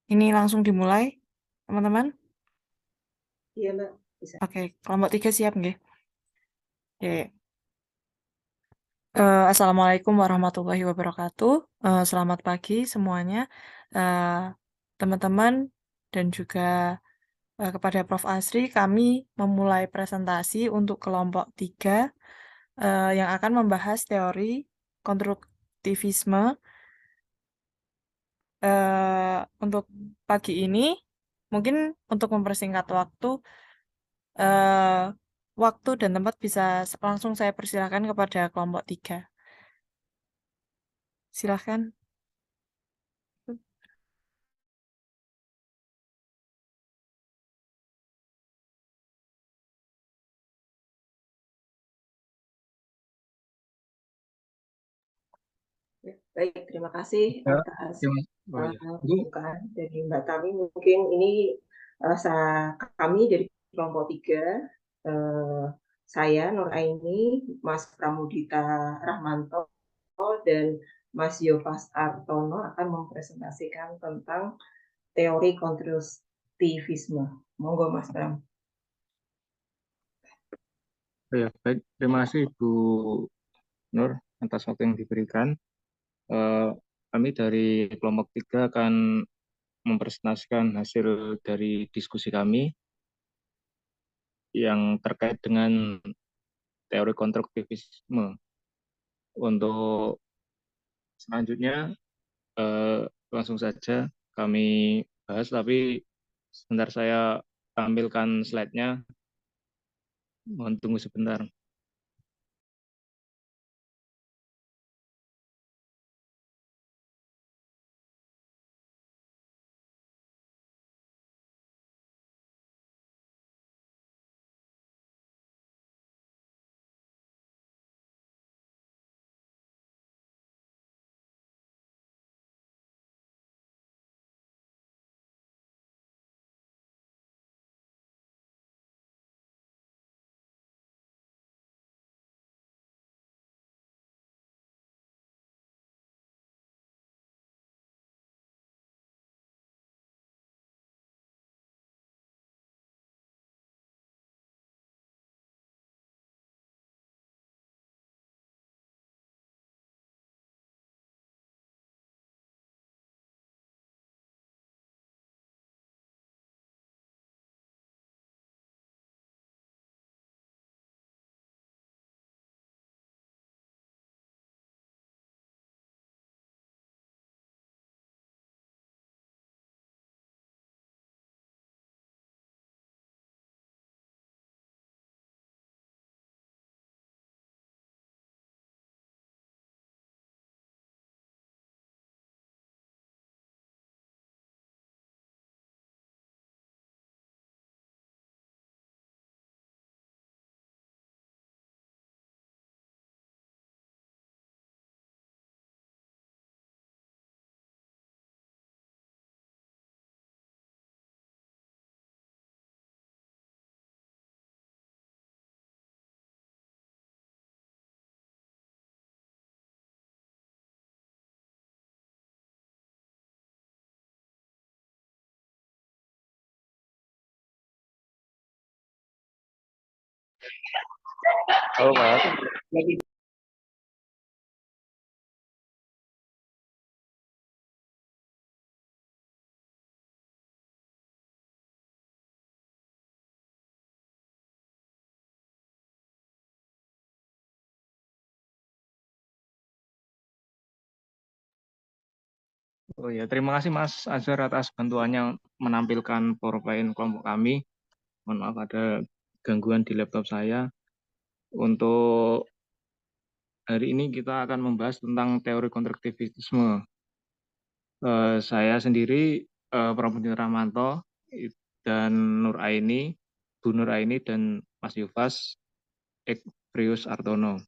Ini langsung dimulai, teman-teman? Iya, Mbak, bisa. Oke, kelompok 3 siap nggih? Oke. Assalamualaikum warahmatullahi wabarakatuh. Selamat pagi semuanya, teman-teman dan juga kepada Prof. Asri. Kami memulai presentasi untuk kelompok 3 yang akan membahas teori konstruktivisme. Untuk pagi ini, mungkin untuk mempersingkat eh, waktu dan tempat bisa langsung saya persilahkan kepada kelompok 3. Silahkan. Ya, baik, terima kasih Ya, atas oh ya. pembukaan dari Mbak Tami. Mungkin ini kami dari kelompok 3, saya Nur Aini, Mas Pramudita Rahmanto, dan Mas Yovas Artono akan mempresentasikan tentang teori konstruktivisme. Monggo Mas Pram. Ya, baik. Terima kasih Ibu Nur atas waktu yang diberikan. Eh, Kami dari kelompok 3 akan mempresentasikan hasil dari diskusi kami yang terkait dengan teori konstruktivisme. Untuk selanjutnya, langsung saja kami bahas, tapi sebentar saya tampilkan slide-nya. Mohon tunggu sebentar. Oh, Pak. Oh ya, terima kasih Mas Azhar atas bantuannya menampilkan PowerPoint kelompok kami. Mohon maaf ada gangguan di laptop saya. Untuk hari ini kita akan membahas tentang teori konstruktivisme. Saya sendiri, Pramudita Rahmanto, dan Nur Aini, Bu Nur Aini dan Mas Yufas Prius Artono.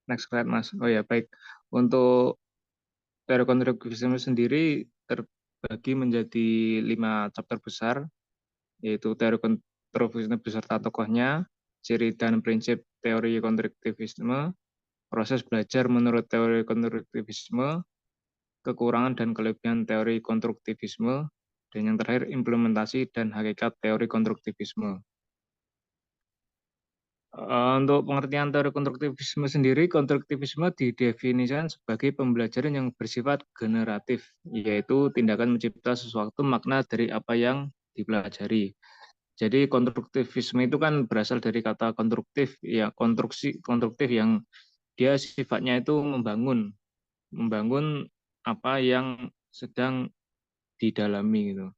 Next slide Mas. Oh ya, baik. Untuk teori konstruktivisme sendiri terbagi menjadi 5 chapter besar, yaitu teori konstruktivisme beserta tokohnya, ciri dan prinsip teori konstruktivisme, proses belajar menurut teori konstruktivisme, kekurangan dan kelebihan teori konstruktivisme, dan yang terakhir implementasi dan hakikat teori konstruktivisme. Untuk pengertian teori konstruktivisme sendiri, konstruktivisme didefinisikan sebagai pembelajaran yang bersifat generatif, yaitu tindakan mencipta sesuatu makna dari apa yang dipelajari. Jadi konstruktivisme itu kan berasal dari kata konstruktif, ya konstruktif yang dia sifatnya itu membangun apa yang sedang didalami gitu.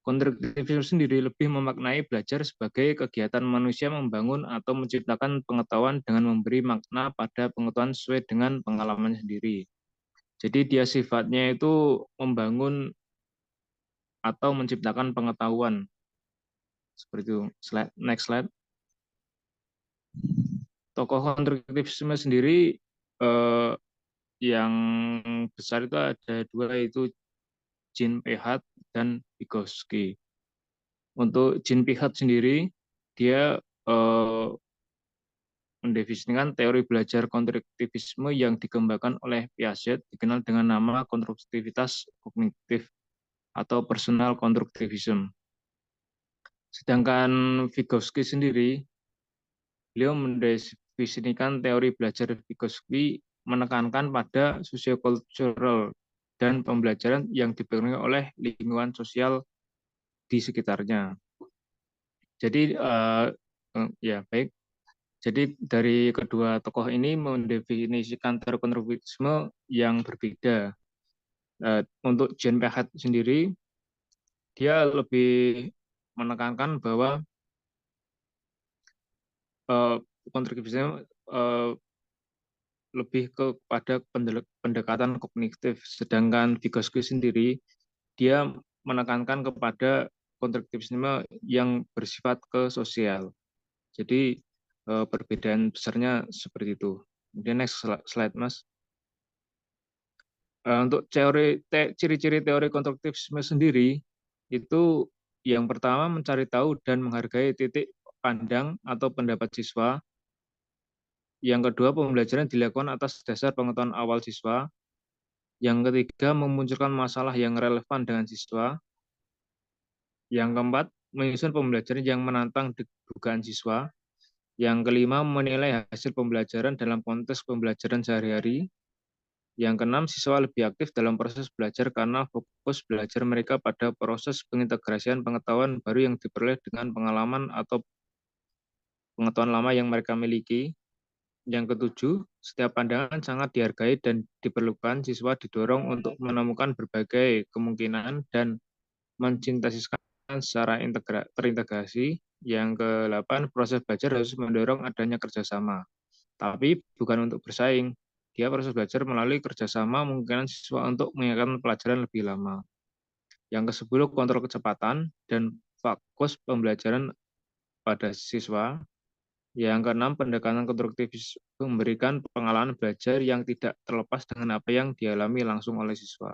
Konstruktivisme sendiri lebih memaknai belajar sebagai kegiatan manusia membangun atau menciptakan pengetahuan dengan memberi makna pada pengetahuan sesuai dengan pengalaman sendiri. Jadi dia sifatnya itu membangun atau menciptakan pengetahuan. Seperti itu. Next slide. Tokoh konstruktivisme sendiri yang besar itu ada dua, yaitu Jean Piaget dan Vygotsky. Untuk Jean Piaget sendiri, dia mendefinisikan teori belajar konstruktivisme yang dikembangkan oleh Piaget dikenal dengan nama konstruktivitas kognitif atau personal constructivism. Sedangkan Vygotsky sendiri, beliau mendefinisikan teori belajar Vygotsky menekankan pada sosiokultural dan pembelajaran yang dipengaruhi oleh lingkungan sosial di sekitarnya. Jadi ya baik. Jadi dari kedua tokoh ini mendefinisikan teori konstruktivisme yang berbeda. Untuk Jean Piaget sendiri, dia lebih menekankan bahwa konstruktivisme lebih kepada pendekatan kognitif, sedangkan Vygotsky sendiri dia menekankan kepada konstruktivisme yang bersifat ke sosial. Jadi perbedaan besarnya seperti itu. Kemudian next slide, Mas. Untuk ciri-ciri teori konstruktivisme sendiri itu yang pertama mencari tahu dan menghargai titik pandang atau pendapat siswa. Yang kedua, pembelajaran dilakukan atas dasar pengetahuan awal siswa. Yang ketiga, memunculkan masalah yang relevan dengan siswa. Yang keempat, menyusun pembelajaran yang menantang dugaan siswa. Yang kelima, menilai hasil pembelajaran dalam konteks pembelajaran sehari-hari. Yang keenam, siswa lebih aktif dalam proses belajar karena fokus belajar mereka pada proses pengintegrasian pengetahuan baru yang diperoleh dengan pengalaman atau pengetahuan lama yang mereka miliki. Yang ketujuh, setiap pandangan sangat dihargai dan diperlukan. Siswa didorong untuk menemukan berbagai kemungkinan dan mensintasiskan secara terintegrasi. Yang ke-8, proses belajar harus mendorong adanya kerjasama. Tapi bukan untuk bersaing. Dia proses belajar melalui kerjasama memungkinkan siswa untuk mengingatkan pelajaran lebih lama. Yang ke-10, kontrol kecepatan dan fokus pembelajaran pada siswa. Yang keenam, pendekatan konstruktivis memberikan pengalaman belajar yang tidak terlepas dengan apa yang dialami langsung oleh siswa.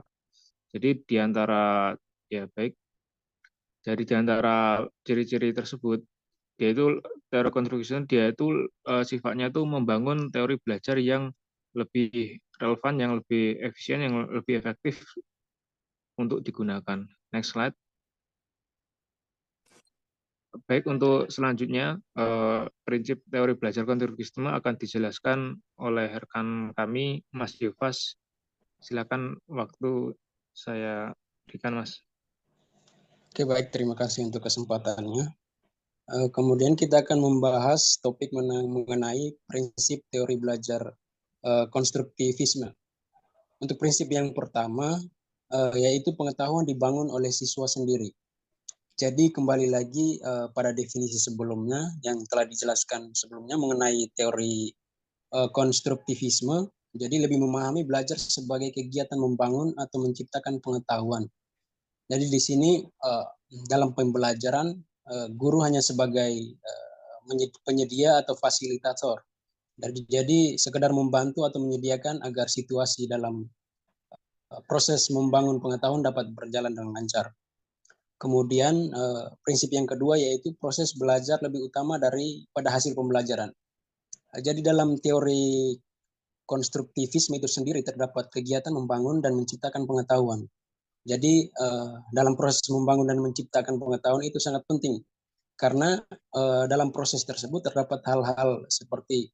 Jadi di antara ciri-ciri tersebut, yaitu teori konstruksi dia itu sifatnya itu membangun teori belajar yang lebih relevan, yang lebih efisien, yang lebih efektif untuk digunakan. Next slide. Baik, untuk selanjutnya prinsip teori belajar konstruktivisme akan dijelaskan oleh rekan kami, Mas Yufas. Silakan, waktu saya berikan, Mas. Oke, baik. Terima kasih untuk kesempatannya. Kemudian kita akan membahas topik mengenai prinsip teori belajar konstruktivisme. Untuk prinsip yang pertama, yaitu pengetahuan dibangun oleh siswa sendiri. Jadi kembali lagi pada definisi sebelumnya yang telah dijelaskan sebelumnya mengenai teori konstruktivisme. Jadi lebih memahami belajar sebagai kegiatan membangun atau menciptakan pengetahuan. Jadi di sini dalam pembelajaran guru hanya sebagai penyedia atau fasilitator. Jadi sekedar membantu atau menyediakan agar situasi dalam proses membangun pengetahuan dapat berjalan dengan lancar. Kemudian prinsip yang kedua yaitu proses belajar lebih utama daripada hasil pembelajaran. Jadi dalam teori konstruktivisme itu sendiri terdapat kegiatan membangun dan menciptakan pengetahuan. Jadi dalam proses membangun dan menciptakan pengetahuan itu sangat penting, karena dalam proses tersebut terdapat hal-hal seperti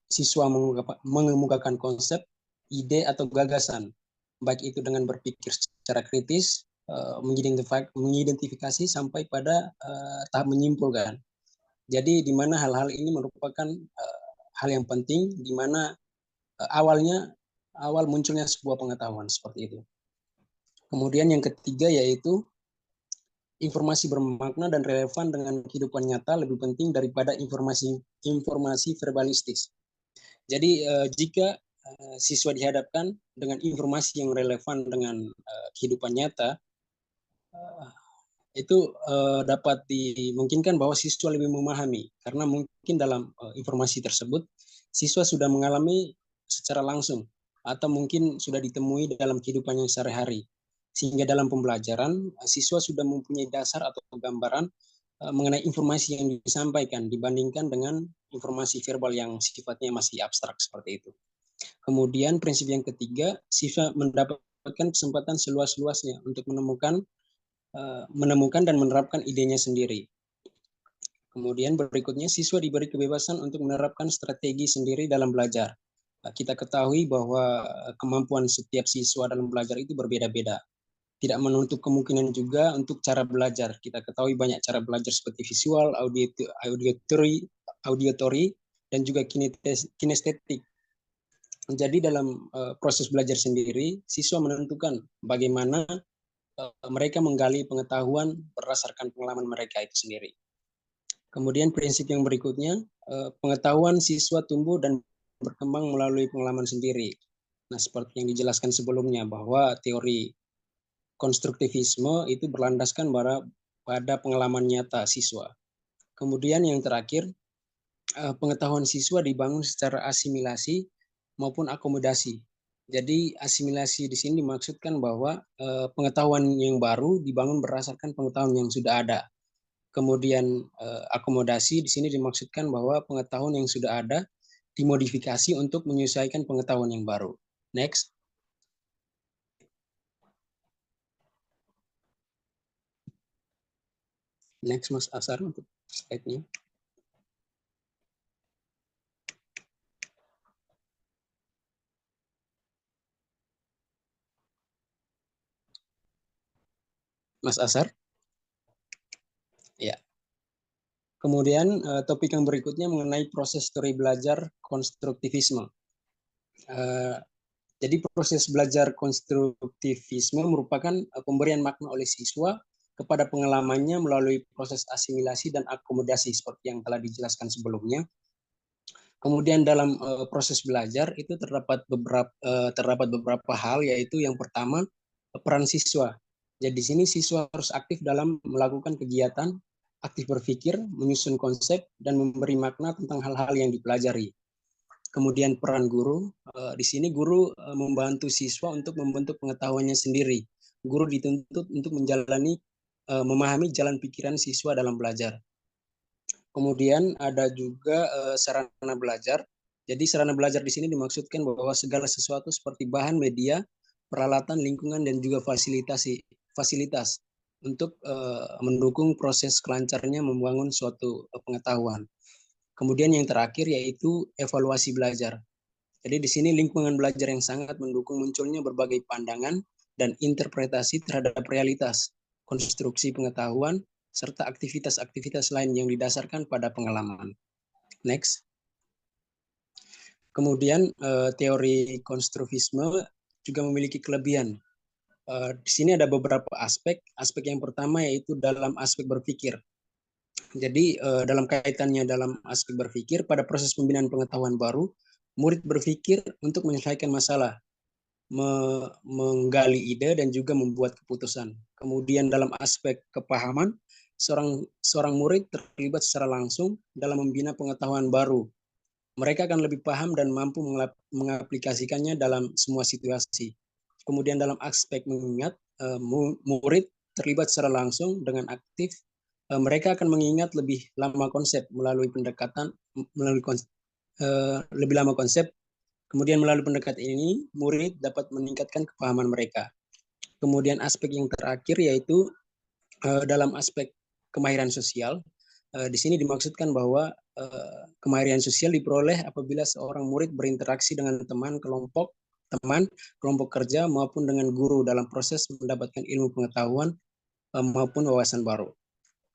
siswa mengemukakan konsep, ide atau gagasan, baik itu dengan berpikir secara kritis, mengidentifikasi sampai pada tahap menyimpulkan. Jadi di mana hal-hal ini merupakan hal yang penting, di mana awal munculnya sebuah pengetahuan seperti itu. Kemudian yang ketiga yaitu informasi bermakna dan relevan dengan kehidupan nyata lebih penting daripada informasi verbalistis. Jadi jika siswa dihadapkan dengan informasi yang relevan dengan kehidupan nyata, itu dapat dimungkinkan bahwa siswa lebih memahami, karena mungkin dalam informasi tersebut siswa sudah mengalami secara langsung atau mungkin sudah ditemui dalam kehidupannya sehari-hari. Sehingga dalam pembelajaran, siswa sudah mempunyai dasar atau gambaran mengenai informasi yang disampaikan dibandingkan dengan informasi verbal yang sifatnya masih abstrak seperti itu. Kemudian prinsip yang ketiga, siswa mendapatkan kesempatan seluas-luasnya untuk menemukan dan menerapkan idenya sendiri. Kemudian berikutnya, siswa diberi kebebasan untuk menerapkan strategi sendiri dalam belajar. Kita ketahui bahwa kemampuan setiap siswa dalam belajar itu berbeda-beda. Tidak menutup kemungkinan juga untuk cara belajar. Kita ketahui banyak cara belajar seperti visual, auditory, dan juga kinestetik. Jadi dalam proses belajar sendiri, siswa menentukan bagaimana mereka menggali pengetahuan berdasarkan pengalaman mereka itu sendiri. Kemudian prinsip yang berikutnya, pengetahuan siswa tumbuh dan berkembang melalui pengalaman sendiri. Nah, seperti yang dijelaskan sebelumnya bahwa teori konstruktivisme itu berlandaskan pada pengalaman nyata siswa. Kemudian yang terakhir, pengetahuan siswa dibangun secara asimilasi maupun akomodasi. Jadi asimilasi di sini dimaksudkan bahwa pengetahuan yang baru dibangun berdasarkan pengetahuan yang sudah ada. Kemudian akomodasi di sini dimaksudkan bahwa pengetahuan yang sudah ada dimodifikasi untuk menyesuaikan pengetahuan yang baru. Next. Next, Mas Asar untuk slide-nya. Mas Asar. Ya. Kemudian topik yang berikutnya mengenai proses teori belajar konstruktivisme. Jadi proses belajar konstruktivisme merupakan pemberian makna oleh siswa kepada pengalamannya melalui proses asimilasi dan akomodasi seperti yang telah dijelaskan sebelumnya. Kemudian dalam proses belajar itu terdapat beberapa hal, yaitu yang pertama peran siswa. Jadi di sini siswa harus aktif dalam melakukan kegiatan, aktif berpikir, menyusun konsep, dan memberi makna tentang hal-hal yang dipelajari. Kemudian peran guru, di sini guru membantu siswa untuk membentuk pengetahuannya sendiri. Guru dituntut untuk memahami jalan pikiran siswa dalam belajar. Kemudian ada juga sarana belajar. Jadi sarana belajar di sini dimaksudkan bahwa segala sesuatu seperti bahan, media, peralatan, lingkungan, dan juga fasilitas untuk mendukung proses kelancarnya membangun suatu pengetahuan. Kemudian yang terakhir yaitu evaluasi belajar. Jadi di sini lingkungan belajar yang sangat mendukung munculnya berbagai pandangan dan interpretasi terhadap realitas, konstruksi pengetahuan, serta aktivitas-aktivitas lain yang didasarkan pada pengalaman. Next. Kemudian teori konstruktivisme juga memiliki kelebihan. Di sini ada beberapa aspek. Aspek yang pertama yaitu dalam aspek berpikir. Jadi dalam kaitannya dalam aspek berpikir, pada proses pembinaan pengetahuan baru, murid berpikir untuk menyelesaikan masalah, menggali ide, dan juga membuat keputusan. Kemudian dalam aspek kepahaman, seorang murid terlibat secara langsung dalam membina pengetahuan baru. Mereka akan lebih paham dan mampu mengaplikasikannya dalam semua situasi. Kemudian dalam aspek mengingat, murid terlibat secara langsung dengan aktif. Mereka akan mengingat lebih lama konsep melalui pendekatan, lebih lama konsep Kemudian melalui pendekatan ini, murid dapat meningkatkan kepahaman mereka. Kemudian aspek yang terakhir yaitu dalam aspek kemahiran sosial. Di sini dimaksudkan bahwa kemahiran sosial diperoleh apabila seorang murid berinteraksi dengan teman, kelompok kerja maupun dengan guru dalam proses mendapatkan ilmu pengetahuan maupun wawasan baru.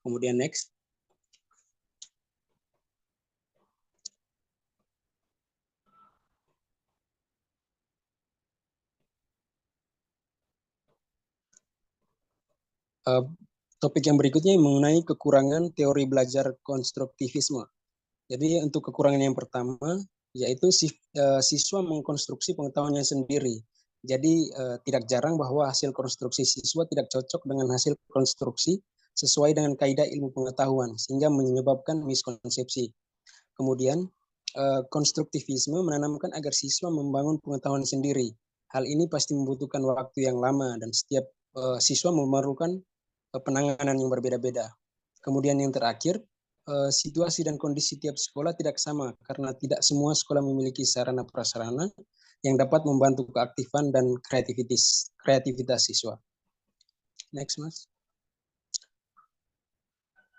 Kemudian next. Topik yang berikutnya mengenai kekurangan teori belajar konstruktivisme. Jadi untuk kekurangan yang pertama yaitu siswa mengkonstruksi pengetahuannya sendiri. Jadi tidak jarang bahwa hasil konstruksi siswa tidak cocok dengan hasil konstruksi sesuai dengan kaidah ilmu pengetahuan sehingga menyebabkan miskonsepsi. Kemudian konstruktivisme menanamkan agar siswa membangun pengetahuan sendiri. Hal ini pasti membutuhkan waktu yang lama dan setiap siswa memerlukan penanganan yang berbeda-beda. Kemudian yang terakhir, situasi dan kondisi tiap sekolah tidak sama karena tidak semua sekolah memiliki sarana prasarana yang dapat membantu keaktifan dan kreativitas siswa. Next, Mas.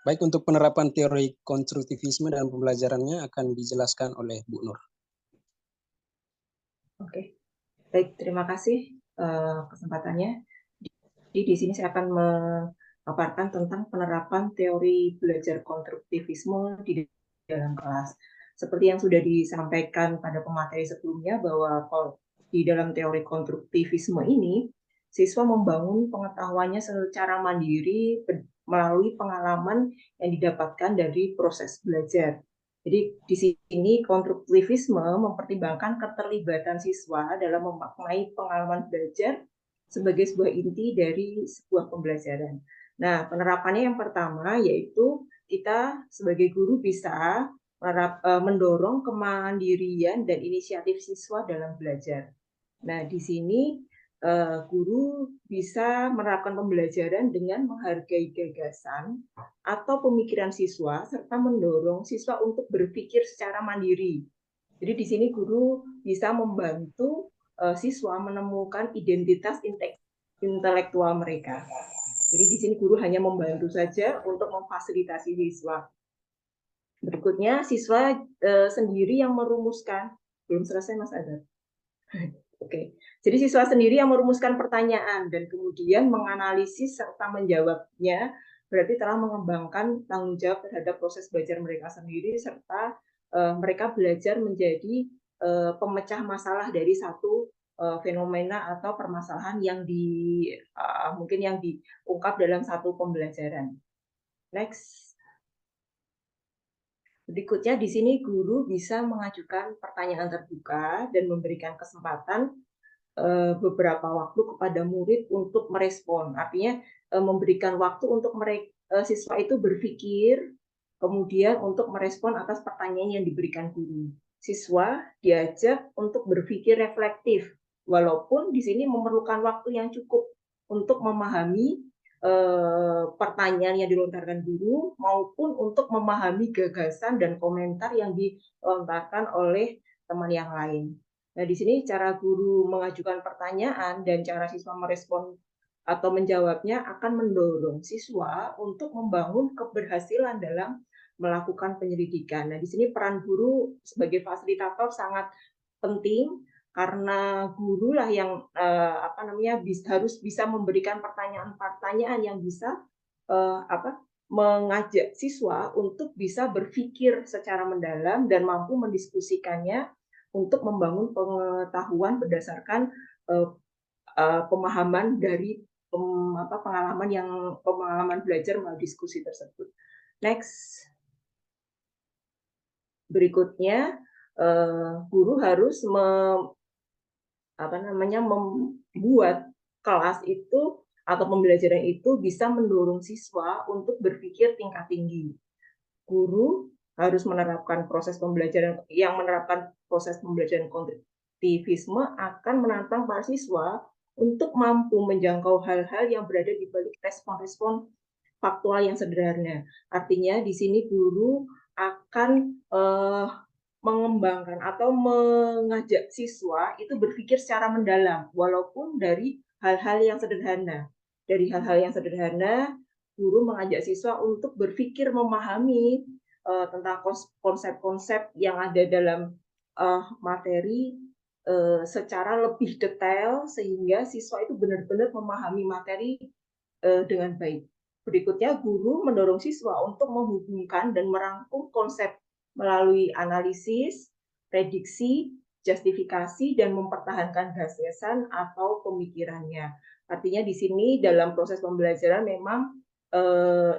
Baik, untuk penerapan teori konstruktivisme dan pembelajarannya akan dijelaskan oleh Bu Nur. Oke, baik, terima kasih kesempatannya. Jadi di sini saya akan memaparkan tentang penerapan teori belajar konstruktivisme di dalam kelas. Seperti yang sudah disampaikan pada pemateri sebelumnya bahwa di dalam teori konstruktivisme ini, siswa membangun pengetahuannya secara mandiri melalui pengalaman yang didapatkan dari proses belajar. Jadi di sini konstruktivisme mempertimbangkan keterlibatan siswa dalam memaknai pengalaman belajar sebagai sebuah inti dari sebuah pembelajaran. Nah, penerapannya yang pertama yaitu kita sebagai guru bisa mendorong kemandirian dan inisiatif siswa dalam belajar. Nah, di sini guru bisa menerapkan pembelajaran dengan menghargai gagasan atau pemikiran siswa serta mendorong siswa untuk berpikir secara mandiri. Jadi di sini guru bisa membantu siswa menemukan identitas intelektual mereka. Jadi di sini guru hanya membantu saja untuk memfasilitasi siswa. Berikutnya siswa sendiri yang merumuskan. Belum selesai Mas Adar. Oke. Jadi siswa sendiri yang merumuskan pertanyaan dan kemudian menganalisis serta menjawabnya, berarti telah mengembangkan tanggung jawab terhadap proses belajar mereka sendiri serta mereka belajar menjadi pemecah masalah dari satu fenomena atau permasalahan yang mungkin yang diungkap dalam satu pembelajaran. Next. Berikutnya di sini guru bisa mengajukan pertanyaan terbuka dan memberikan kesempatan beberapa waktu kepada murid untuk merespon. Artinya memberikan waktu untuk siswa itu berpikir, kemudian untuk merespon atas pertanyaan yang diberikan guru. Siswa diajak untuk berpikir reflektif, walaupun di sini memerlukan waktu yang cukup untuk memahami pertanyaan yang dilontarkan guru maupun untuk memahami gagasan dan komentar yang dilontarkan oleh teman yang lain. Nah, di sini cara guru mengajukan pertanyaan dan cara siswa merespon atau menjawabnya akan mendorong siswa untuk membangun keberhasilan dalam melakukan penyelidikan. Nah, di sini peran guru sebagai fasilitator sangat penting karena gurulah yang harus bisa memberikan pertanyaan-pertanyaan yang bisa mengajak siswa untuk bisa berpikir secara mendalam dan mampu mendiskusikannya untuk membangun pengetahuan berdasarkan pemahaman dari pengalaman belajar melalui diskusi tersebut. Next. Berikutnya guru harus membuat kelas itu atau pembelajaran itu bisa mendorong siswa untuk berpikir tingkat tinggi. Guru harus menerapkan proses pembelajaran konstruktivisme akan menantang para siswa untuk mampu menjangkau hal-hal yang berada di balik respon-respon faktual yang sederhana. Artinya di sini guru akan mengembangkan atau mengajak siswa itu berpikir secara mendalam, walaupun dari hal-hal yang sederhana. Dari hal-hal yang sederhana, guru mengajak siswa untuk berpikir memahami tentang konsep-konsep yang ada dalam materi secara lebih detail, sehingga siswa itu benar-benar memahami materi dengan baik. Berikutnya, guru mendorong siswa untuk menghubungkan dan merangkum konsep melalui analisis, prediksi, justifikasi, dan mempertahankan gagasan atau pemikirannya. Artinya di sini dalam proses pembelajaran memang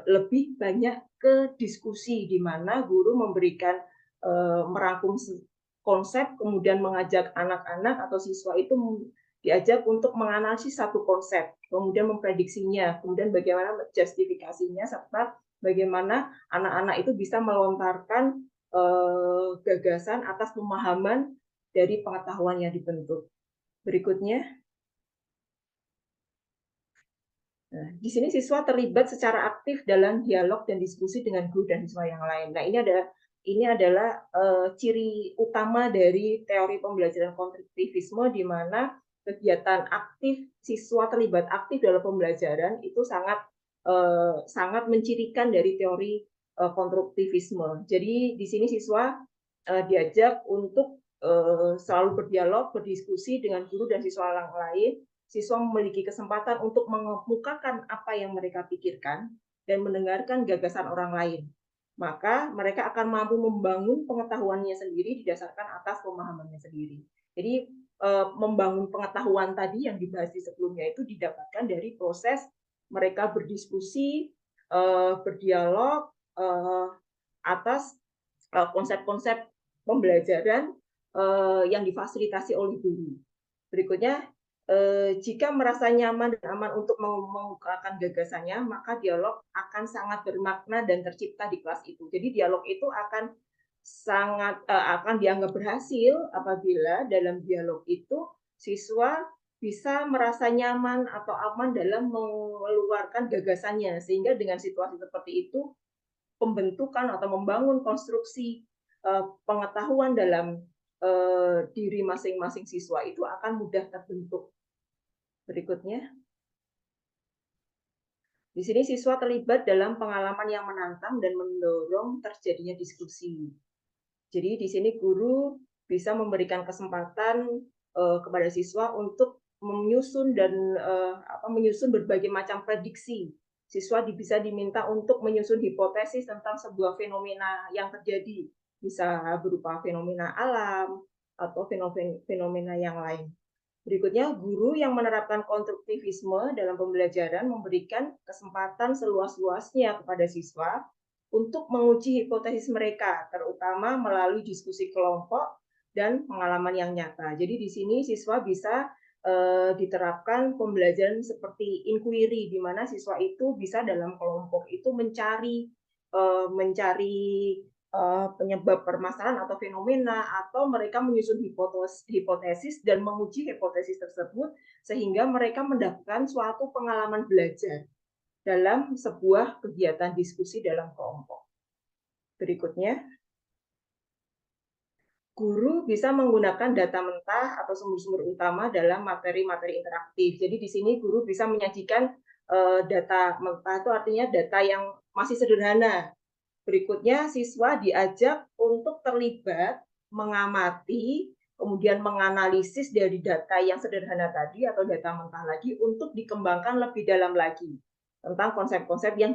lebih banyak ke diskusi, di mana guru memberikan merangkum konsep, kemudian mengajak anak-anak atau siswa itu diajak untuk menganalisis satu konsep, kemudian memprediksinya, kemudian bagaimana justifikasinya, serta bagaimana anak-anak itu bisa melontarkan gagasan atas pemahaman dari pengetahuan yang dibentuk. Berikutnya, nah, di sini siswa terlibat secara aktif dalam dialog dan diskusi dengan guru dan siswa yang lain. Nah, ini adalah ciri utama dari teori pembelajaran konstruktivisme, di mana kegiatan aktif, siswa terlibat aktif dalam pembelajaran itu sangat mencirikan dari teori konstruktivisme. Jadi di sini siswa diajak untuk selalu berdialog, berdiskusi dengan guru dan siswa yang lain. Siswa memiliki kesempatan untuk mengemukakan apa yang mereka pikirkan dan mendengarkan gagasan orang lain. Maka mereka akan mampu membangun pengetahuannya sendiri didasarkan atas pemahamannya sendiri. Jadi membangun pengetahuan tadi yang dibahas di sebelumnya itu didapatkan dari proses mereka berdiskusi, berdialog atas konsep-konsep pembelajaran yang difasilitasi oleh guru. Berikutnya, jika merasa nyaman dan aman untuk mengungkapkan gagasannya, maka dialog akan sangat bermakna dan tercipta di kelas itu. Jadi dialog itu akan dianggap berhasil apabila dalam dialog itu siswa bisa merasa nyaman atau aman dalam mengeluarkan gagasannya, sehingga dengan situasi seperti itu pembentukan atau membangun konstruksi pengetahuan dalam diri masing-masing siswa itu akan mudah terbentuk. Berikutnya, di sini siswa terlibat dalam pengalaman yang menantang dan mendorong terjadinya diskusi. Jadi di sini guru bisa memberikan kesempatan kepada siswa untuk menyusun berbagai macam prediksi. Siswa bisa diminta untuk menyusun hipotesis tentang sebuah fenomena yang terjadi, bisa berupa fenomena alam atau fenomena yang lain. Berikutnya, guru yang menerapkan konstruktivisme dalam pembelajaran memberikan kesempatan seluas-luasnya kepada siswa untuk menguji hipotesis mereka, terutama melalui diskusi kelompok dan pengalaman yang nyata. Jadi di sini siswa bisa diterapkan pembelajaran seperti inquiry, di mana siswa itu bisa dalam kelompok itu mencari penyebab permasalahan atau fenomena, atau mereka menyusun hipotesis dan menguji hipotesis tersebut sehingga mereka mendapatkan suatu pengalaman belajar dalam sebuah kegiatan diskusi dalam kelompok. Berikutnya, guru bisa menggunakan data mentah atau sumber-sumber utama dalam materi-materi interaktif. Jadi di sini guru bisa menyajikan data mentah, itu artinya data yang masih sederhana. Berikutnya, siswa diajak untuk terlibat, mengamati, kemudian menganalisis dari data yang sederhana tadi atau data mentah lagi untuk dikembangkan lebih dalam lagi tentang konsep-konsep yang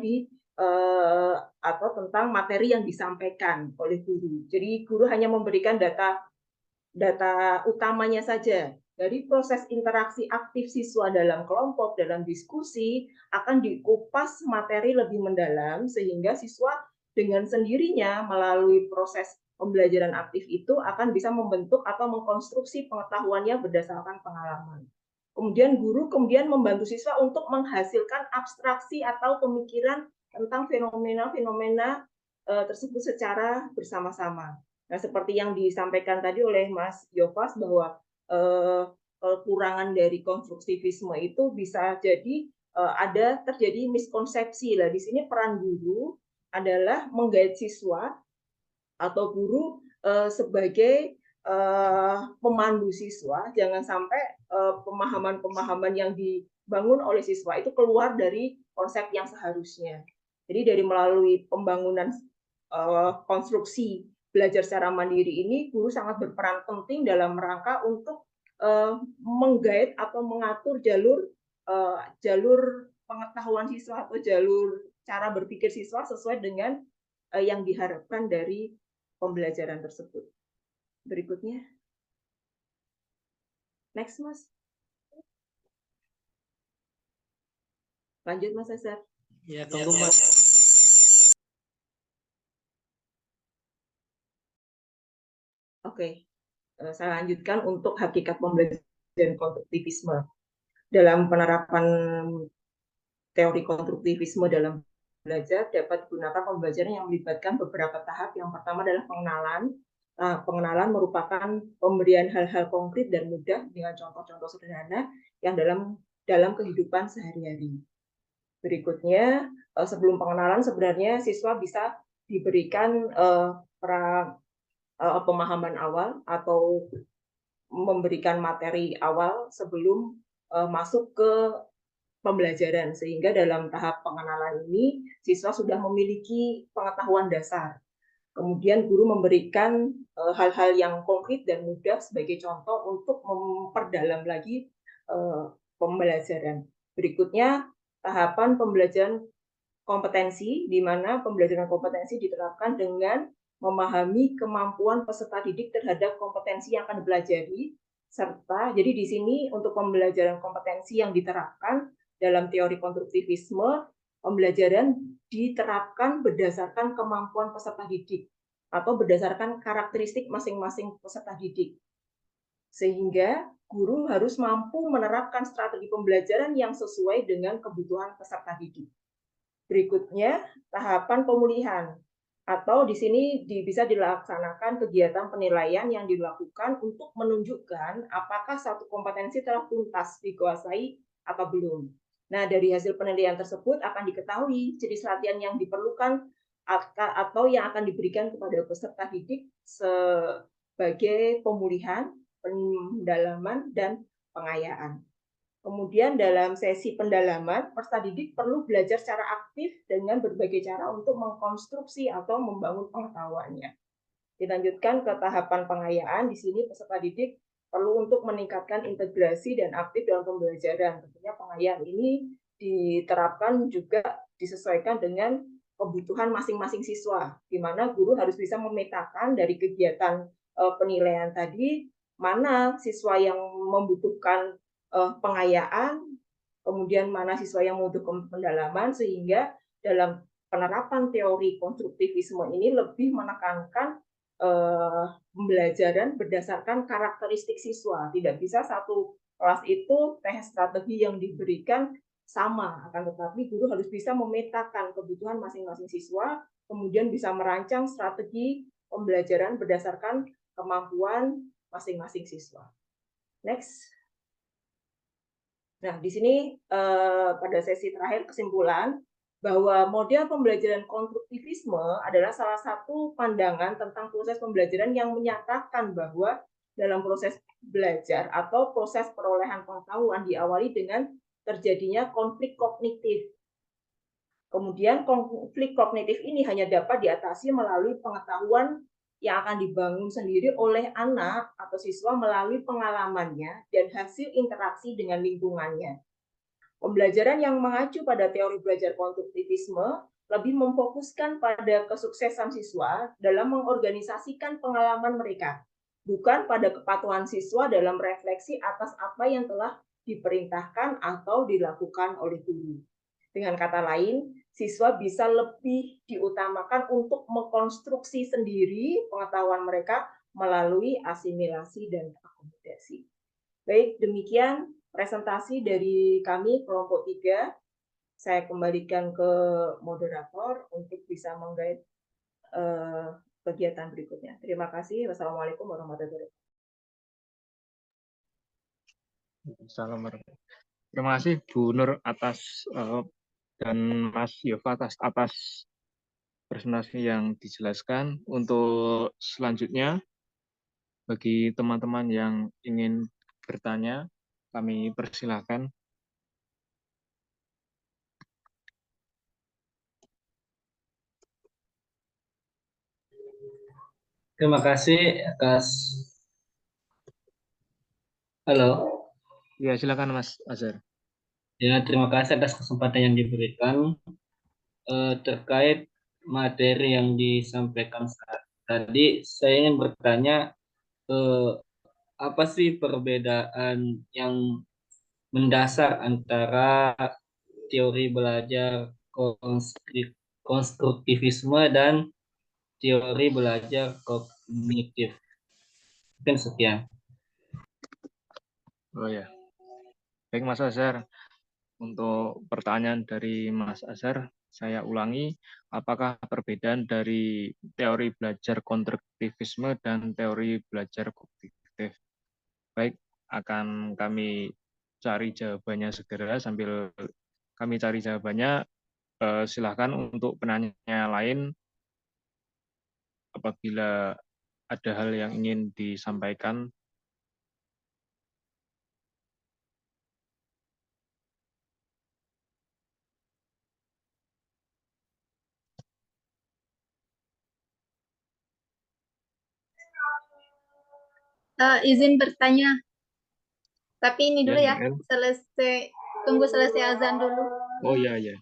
atau tentang materi yang disampaikan oleh guru. Jadi guru hanya memberikan data utamanya saja. Dari proses interaksi aktif siswa dalam kelompok, dalam diskusi, akan dikupas materi lebih mendalam sehingga siswa dengan sendirinya melalui proses pembelajaran aktif itu akan bisa membentuk atau mengkonstruksi pengetahuannya berdasarkan pengalaman. Kemudian guru membantu siswa untuk menghasilkan abstraksi atau pemikiran tentang fenomena-fenomena tersebut secara bersama-sama. Nah, seperti yang disampaikan tadi oleh Mas Yovas bahwa kekurangan dari konstruktivisme itu bisa jadi ada terjadi miskonsepsi. Lah di sini peran guru adalah menggait siswa atau guru sebagai pemandu siswa, jangan sampai pemahaman-pemahaman yang dibangun oleh siswa itu keluar dari konsep yang seharusnya. Jadi dari melalui pembangunan konstruksi belajar secara mandiri ini, guru sangat berperan penting dalam rangka untuk menggait atau mengatur jalur pengetahuan siswa atau jalur cara berpikir siswa sesuai dengan yang diharapkan dari pembelajaran tersebut. Berikutnya. Next, Mas. Lanjut, Mas Cesar. Ya, tunggu Mas. Oke, saya lanjutkan untuk hakikat pembelajaran konstruktivisme. Dalam penerapan teori konstruktivisme dalam belajar dapat digunakan pembelajaran yang melibatkan beberapa tahap. Yang pertama adalah pengenalan. Pengenalan merupakan pemberian hal-hal konkret dan mudah dengan contoh-contoh sederhana yang dalam kehidupan sehari-hari. Berikutnya, sebelum pengenalan sebenarnya siswa bisa diberikan pemahaman awal atau memberikan materi awal sebelum masuk ke pembelajaran, sehingga dalam tahap pengenalan ini siswa sudah memiliki pengetahuan dasar. Kemudian guru memberikan hal-hal yang konkret dan mudah sebagai contoh untuk memperdalam lagi pembelajaran. Berikutnya, tahapan pembelajaran kompetensi, di mana pembelajaran kompetensi diterapkan dengan memahami kemampuan peserta didik terhadap kompetensi yang akan dipelajari, serta jadi di sini untuk pembelajaran kompetensi yang diterapkan dalam teori konstruktivisme, pembelajaran diterapkan berdasarkan kemampuan peserta didik atau berdasarkan karakteristik masing-masing peserta didik. Sehingga guru harus mampu menerapkan strategi pembelajaran yang sesuai dengan kebutuhan peserta didik. Berikutnya, tahapan pemulihan. Atau di sini bisa dilaksanakan kegiatan penilaian yang dilakukan untuk menunjukkan apakah satu kompetensi telah tuntas dikuasai atau belum. Nah, dari hasil penilaian tersebut akan diketahui jenis latihan yang diperlukan atau yang akan diberikan kepada peserta didik sebagai pemulihan, pendalaman, dan pengayaan. Kemudian dalam sesi pendalaman, peserta didik perlu belajar secara aktif dengan berbagai cara untuk mengkonstruksi atau membangun pengetahuannya. Dilanjutkan ke tahapan pengayaan, di sini peserta didik perlu untuk meningkatkan integrasi dan aktif dalam pembelajaran. Tentunya pengayaan ini diterapkan juga disesuaikan dengan kebutuhan masing-masing siswa, di mana guru harus bisa memetakan dari kegiatan penilaian tadi, mana siswa yang membutuhkan pengayaan, kemudian mana siswa yang membutuhkan pendalaman, sehingga dalam penerapan teori konstruktivisme ini lebih menekankan pembelajaran berdasarkan karakteristik siswa. Tidak bisa satu kelas itu strategi yang diberikan sama, akan tetapi guru harus bisa memetakan kebutuhan masing-masing siswa, kemudian bisa merancang strategi pembelajaran berdasarkan kemampuan masing-masing siswa. Next. Nah, di sini pada sesi terakhir kesimpulan bahwa model pembelajaran konstruktivisme adalah salah satu pandangan tentang proses pembelajaran yang menyatakan bahwa dalam proses belajar atau proses perolehan pengetahuan diawali dengan terjadinya konflik kognitif. Kemudian konflik kognitif ini hanya dapat diatasi melalui pengetahuan yang akan dibangun sendiri oleh anak atau siswa melalui pengalamannya dan hasil interaksi dengan lingkungannya. Pembelajaran yang mengacu pada teori belajar konstruktivisme lebih memfokuskan pada kesuksesan siswa dalam mengorganisasikan pengalaman mereka, bukan pada kepatuhan siswa dalam refleksi atas apa yang telah diperintahkan atau dilakukan oleh guru. Dengan kata lain, siswa bisa lebih diutamakan untuk mengkonstruksi sendiri pengetahuan mereka melalui asimilasi dan akomodasi. Baik, demikian presentasi dari kami kelompok 3. Saya kembalikan ke moderator untuk bisa menggait kegiatan berikutnya. Terima kasih. Wassalamualaikum warahmatullahi wabarakatuh. Assalamualaikum. Terima kasih Bu Nur atas dan Mas Yova atas presentasi yang dijelaskan. Untuk selanjutnya, bagi teman-teman yang ingin bertanya, kami persilahkan. Terima kasih atas halo. Ya, silakan Mas Azhar. Ya, terima kasih atas kesempatan yang diberikan terkait materi yang disampaikan tadi. Saya ingin bertanya apa sih perbedaan yang mendasar antara teori belajar konstruktivisme dan teori belajar kognitif. Mungkin sekian. Oh ya, baik Mas Azhar. Untuk pertanyaan dari Mas Azhar, saya ulangi, apakah perbedaan dari teori belajar konstruktivisme dan teori belajar kognitif? Baik, akan kami cari jawabannya segera. Sambil kami cari jawabannya, silahkan untuk penanya lain apabila ada hal yang ingin disampaikan. Izin bertanya, tapi ini Ya, dulu ya, Mbak El. tunggu selesai azan dulu. Oh ya, ya.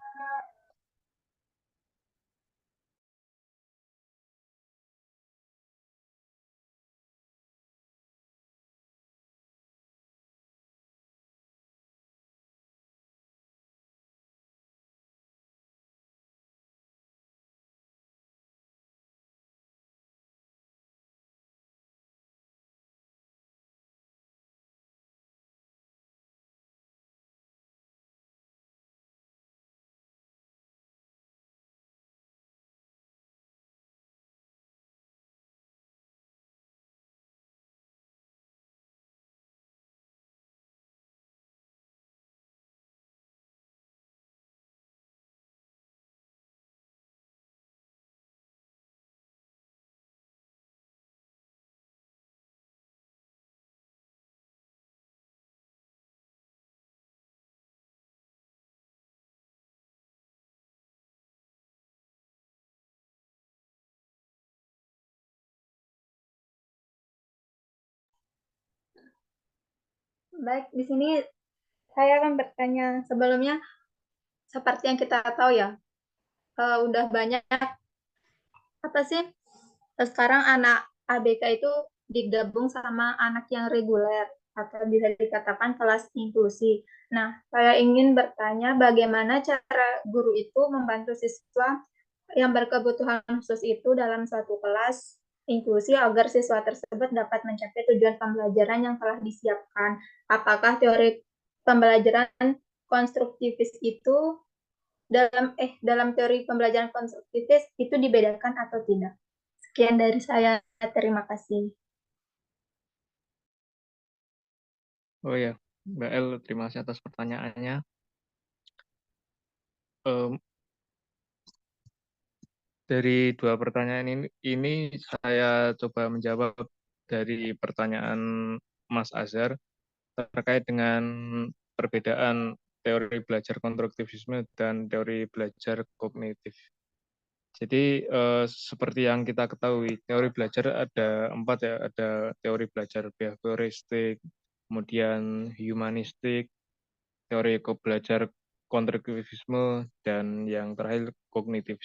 Baik, di sini saya akan bertanya. Sebelumnya, seperti yang kita tahu ya, udah banyak apa sih sekarang anak ABK itu digabung sama anak yang reguler atau bisa dikatakan kelas inklusi. Nah, saya ingin bertanya bagaimana cara guru itu membantu siswa yang berkebutuhan khusus itu dalam suatu kelas inklusi agar siswa tersebut dapat mencapai tujuan pembelajaran yang telah disiapkan. Apakah teori pembelajaran konstruktivis itu dalam teori pembelajaran konstruktivis itu dibedakan atau tidak? Sekian dari saya, terima kasih. Oh ya, Mbak El, terima kasih atas pertanyaannya. Dari dua pertanyaan ini saya coba menjawab dari pertanyaan Mas Azhar terkait dengan perbedaan teori belajar konstruktivisme dan teori belajar kognitif. Jadi seperti yang kita ketahui, teori belajar ada 4 ya, ada teori belajar behavioristik, kemudian humanistik, teori belajar konstruktivisme, dan yang terakhir kognitif.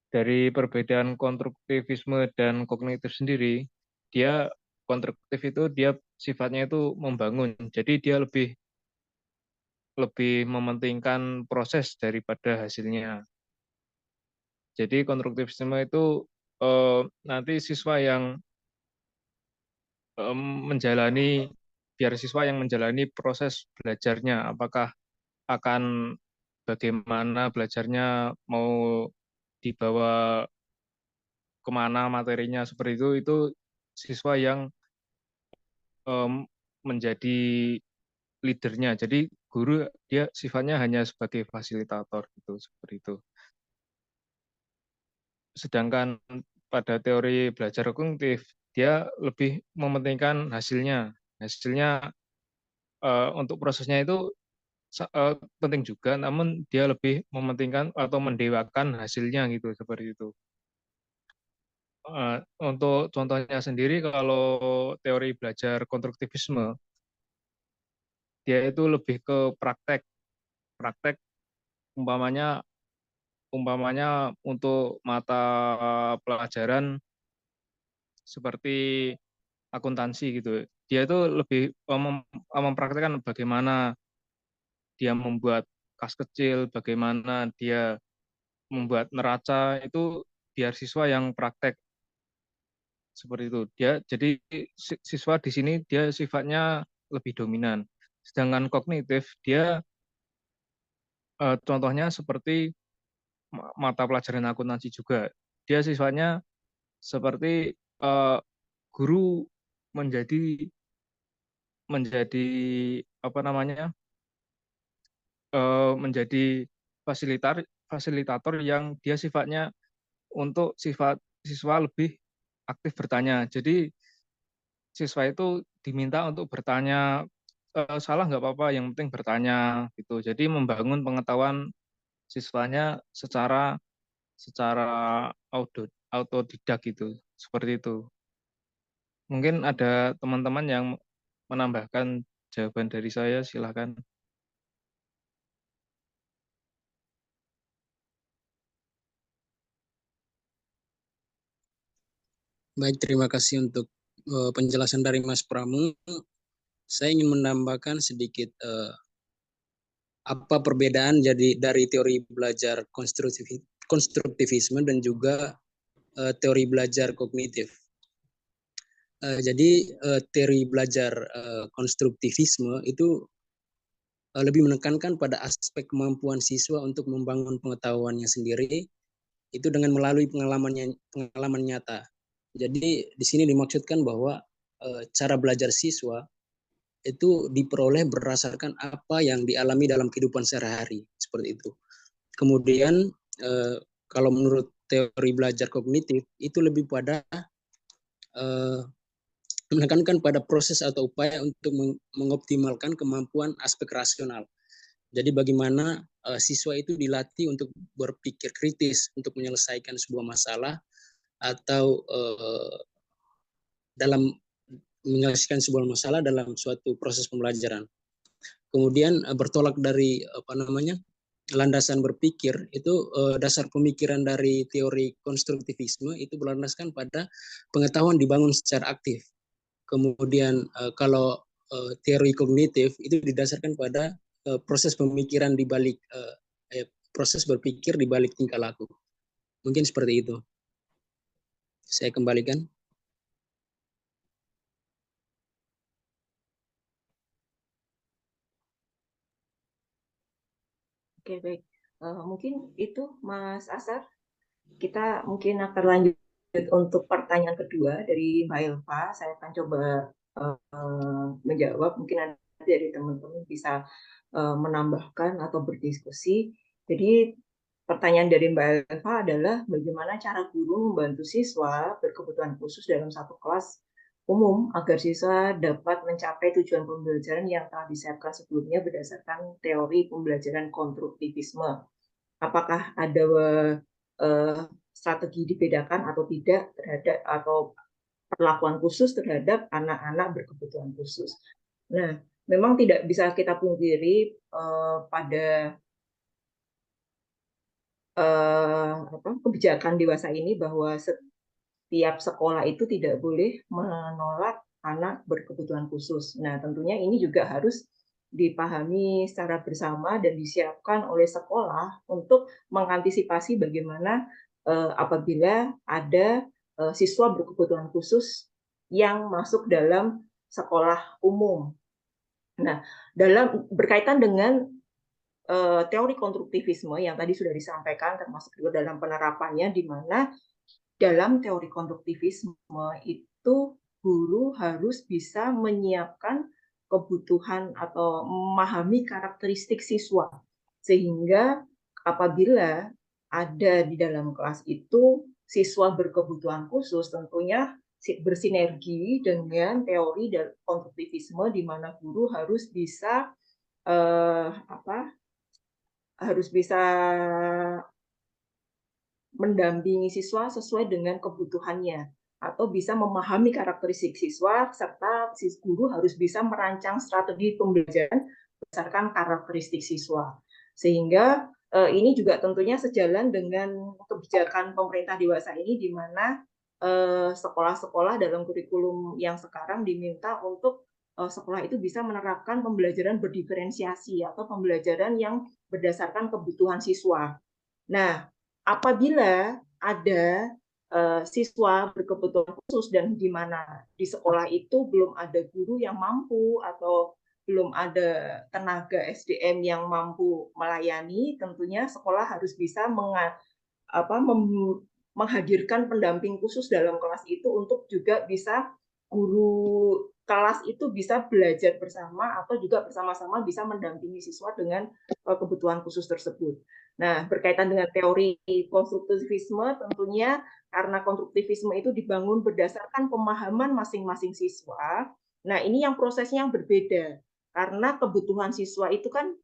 Dari perbedaan konstruktivisme dan kognitif sendiri, dia konstruktif itu dia sifatnya itu membangun. Jadi dia lebih mementingkan proses daripada hasilnya. Jadi konstruktivisme itu nanti siswa yang biar siswa yang menjalani proses belajarnya, apakah akan bagaimana belajarnya, mau dibawa kemana materinya seperti itu siswa yang menjadi leadernya. Jadi guru dia sifatnya hanya sebagai fasilitator gitu, seperti itu. sedangkan pada teori belajar kognitif dia lebih mementingkan hasilnya. Hasilnya untuk prosesnya itu penting juga, namun dia lebih mementingkan atau mendewakan hasilnya gitu, seperti itu. Untuk contohnya sendiri, kalau teori belajar konstruktivisme, dia itu lebih ke praktek. Praktek umpamanya untuk mata pelajaran seperti akuntansi gitu. Dia itu lebih mempraktekkan bagaimana dia membuat kas kecil, bagaimana dia membuat neraca, itu biar siswa yang praktek, seperti itu. Jadi siswa di sini dia sifatnya lebih dominan. Sedangkan kognitif dia contohnya seperti mata pelajaran akuntansi juga. Dia sifatnya seperti guru menjadi apa namanya, menjadi fasilitator yang dia sifatnya untuk sifat siswa lebih aktif bertanya. Jadi siswa itu diminta untuk bertanya, salah nggak apa-apa, yang penting bertanya gitu. Jadi membangun pengetahuan siswanya secara autodidak gitu, seperti itu. Mungkin ada teman-teman yang menambahkan jawaban dari saya, silakan. Baik, terima kasih untuk penjelasan dari Mas Pramu. Saya ingin menambahkan sedikit apa perbedaan dari teori belajar konstruktivisme dan juga teori belajar kognitif. Jadi teori belajar konstruktivisme itu lebih menekankan pada aspek kemampuan siswa untuk membangun pengetahuannya sendiri itu dengan melalui pengalaman nyata. Jadi di sini dimaksudkan bahwa cara belajar siswa itu diperoleh berdasarkan apa yang dialami dalam kehidupan sehari-hari, seperti itu. Kemudian kalau menurut teori belajar kognitif itu lebih pada menekankan pada proses atau upaya untuk mengoptimalkan kemampuan aspek rasional. Jadi bagaimana siswa itu dilatih untuk berpikir kritis untuk menyelesaikan sebuah masalah atau dalam menyelesaikan sebuah masalah dalam suatu proses pembelajaran. Kemudian bertolak dari landasan berpikir itu, dasar pemikiran dari teori konstruktivisme itu berlandaskan pada pengetahuan dibangun secara aktif. Kemudian kalau teori kognitif itu didasarkan pada proses pemikiran di balik proses berpikir di balik tingkah laku. Mungkin seperti itu. Saya kembalikan. Oke, baik. Mungkin itu Mas Asar. Kita mungkin akan lanjut untuk pertanyaan kedua dari Mbak Elva. Saya akan coba menjawab. Mungkin nanti dari teman-teman bisa menambahkan atau berdiskusi. Jadi pertanyaan dari Mbak Elva adalah bagaimana cara guru membantu siswa berkebutuhan khusus dalam satu kelas umum agar siswa dapat mencapai tujuan pembelajaran yang telah disiapkan sebelumnya berdasarkan teori pembelajaran konstruktivisme. Apakah ada strategi dibedakan atau tidak terhadap atau perlakuan khusus terhadap anak-anak berkebutuhan khusus? Nah, memang tidak bisa kita pungkiri pada kebijakan dewasa ini bahwa setiap sekolah itu tidak boleh menolak anak berkebutuhan khusus. Nah, tentunya ini juga harus dipahami secara bersama dan disiapkan oleh sekolah untuk mengantisipasi bagaimana apabila ada siswa berkebutuhan khusus yang masuk dalam sekolah umum. Nah, berkaitan dengan teori konstruktivisme yang tadi sudah disampaikan, termasuk juga dalam penerapannya, di mana dalam teori konstruktivisme itu guru harus bisa menyiapkan kebutuhan atau memahami karakteristik siswa, sehingga apabila ada di dalam kelas itu siswa berkebutuhan khusus tentunya bersinergi dengan teori dan konstruktivisme di mana guru harus bisa mendampingi siswa sesuai dengan kebutuhannya atau bisa memahami karakteristik siswa serta guru harus bisa merancang strategi pembelajaran berdasarkan karakteristik siswa. Sehingga ini juga tentunya sejalan dengan kebijakan pemerintah dewasa ini di mana sekolah-sekolah dalam kurikulum yang sekarang diminta untuk sekolah itu bisa menerapkan pembelajaran berdiferensiasi atau pembelajaran yang berdasarkan kebutuhan siswa. Nah, apabila ada siswa berkebutuhan khusus dan di mana di sekolah itu belum ada guru yang mampu atau belum ada tenaga SDM yang mampu melayani, tentunya sekolah harus bisa menghadirkan pendamping khusus dalam kelas itu untuk juga bisa guru kelas itu bisa belajar bersama atau juga bersama-sama bisa mendampingi siswa dengan kebutuhan khusus tersebut. Nah, berkaitan dengan teori konstruktivisme, tentunya karena konstruktivisme itu dibangun berdasarkan pemahaman masing-masing siswa. Nah, ini yang prosesnya yang berbeda. Karena kebutuhan siswa itu kan,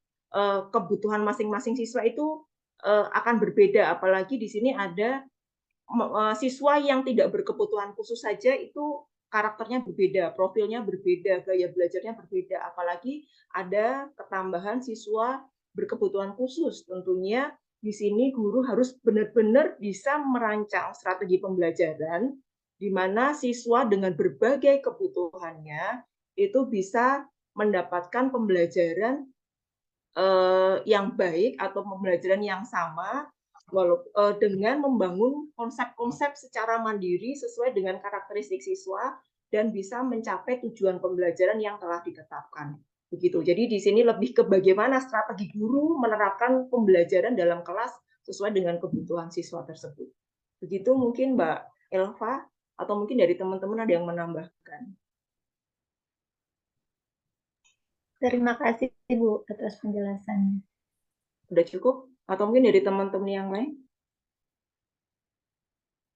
kebutuhan masing-masing siswa itu akan berbeda. Apalagi di sini ada siswa yang tidak berkebutuhan khusus saja itu karakternya berbeda, profilnya berbeda, gaya belajarnya berbeda. Apalagi ada ketambahan siswa berkebutuhan khusus. Tentunya di sini guru harus benar-benar bisa merancang strategi pembelajaran di mana siswa dengan berbagai kebutuhannya itu bisa mendapatkan pembelajaran yang baik atau pembelajaran yang sama dengan membangun konsep-konsep secara mandiri sesuai dengan karakteristik siswa dan bisa mencapai tujuan pembelajaran yang telah ditetapkan. Begitu. Jadi di sini lebih ke bagaimana strategi guru menerapkan pembelajaran dalam kelas sesuai dengan kebutuhan siswa tersebut. Begitu mungkin Mbak Elva, atau mungkin dari teman-teman ada yang menambahkan. Terima kasih Bu atas penjelasannya. Udah cukup? Atau mungkin dari teman-teman yang lain?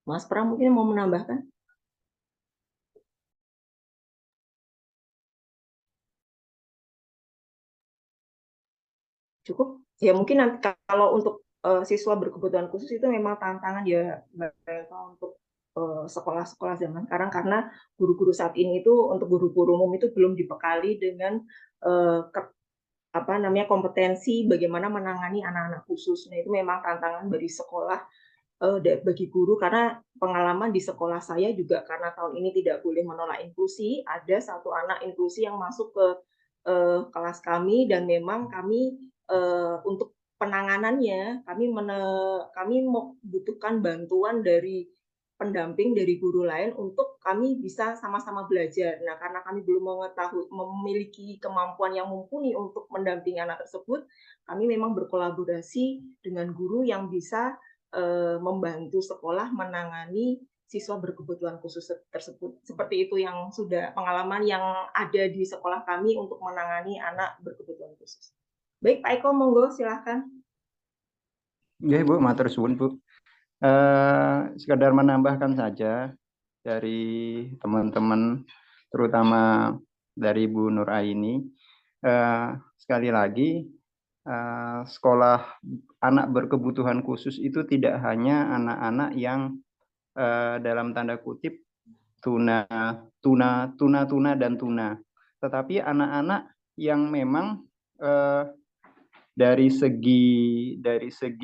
Mas Pram mungkin mau menambahkan? Cukup? Ya mungkin nanti kalau untuk siswa berkebutuhan khusus itu memang tantangan ya untuk sekolah-sekolah zaman sekarang karena guru-guru saat ini itu untuk guru-guru umum itu belum dibekali dengan kompetensi bagaimana menangani anak-anak khusus. Nah itu memang tantangan bagi sekolah, bagi guru, karena pengalaman di sekolah saya juga karena tahun ini tidak boleh menolak inklusi, ada satu anak inklusi yang masuk ke kelas kami dan memang kami untuk penanganannya kami membutuhkan bantuan dari pendamping dari guru lain untuk kami bisa sama-sama belajar. Nah, karena kami belum memiliki kemampuan yang mumpuni untuk mendampingi anak tersebut, kami memang berkolaborasi dengan guru yang bisa membantu sekolah menangani siswa berkebutuhan khusus tersebut. Seperti itu yang sudah pengalaman yang ada di sekolah kami untuk menangani anak berkebutuhan khusus. Baik, Pak Eko, monggo silahkan. Ya, Bu, matur suwun, Bu. Sekedar menambahkan saja dari teman-teman, terutama dari Bu Nur Aini. Sekali lagi, sekolah anak berkebutuhan khusus itu tidak hanya anak-anak yang dalam tanda kutip tuna dan tuna, tetapi anak-anak yang memang dari segi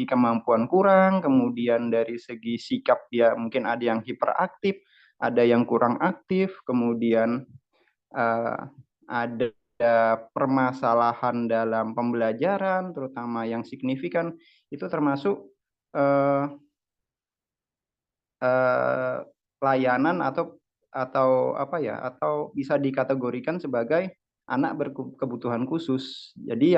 kemampuan kurang, kemudian dari segi sikap ya mungkin ada yang hiperaktif, ada yang kurang aktif, kemudian ada permasalahan dalam pembelajaran, terutama yang signifikan itu termasuk layanan atau bisa dikategorikan sebagai anak berkebutuhan khusus. Jadi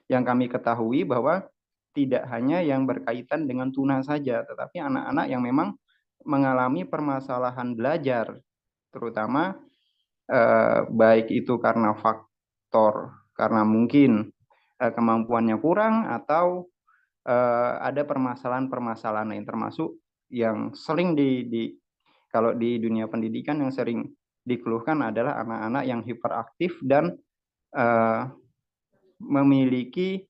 yang kami ketahui bahwa tidak hanya yang berkaitan dengan tuna saja, tetapi anak-anak yang memang mengalami permasalahan belajar, terutama baik itu karena faktor karena mungkin kemampuannya kurang atau ada permasalahan-permasalahan lain, termasuk yang sering kalau di dunia pendidikan yang sering dikeluhkan adalah anak-anak yang hiperaktif dan memiliki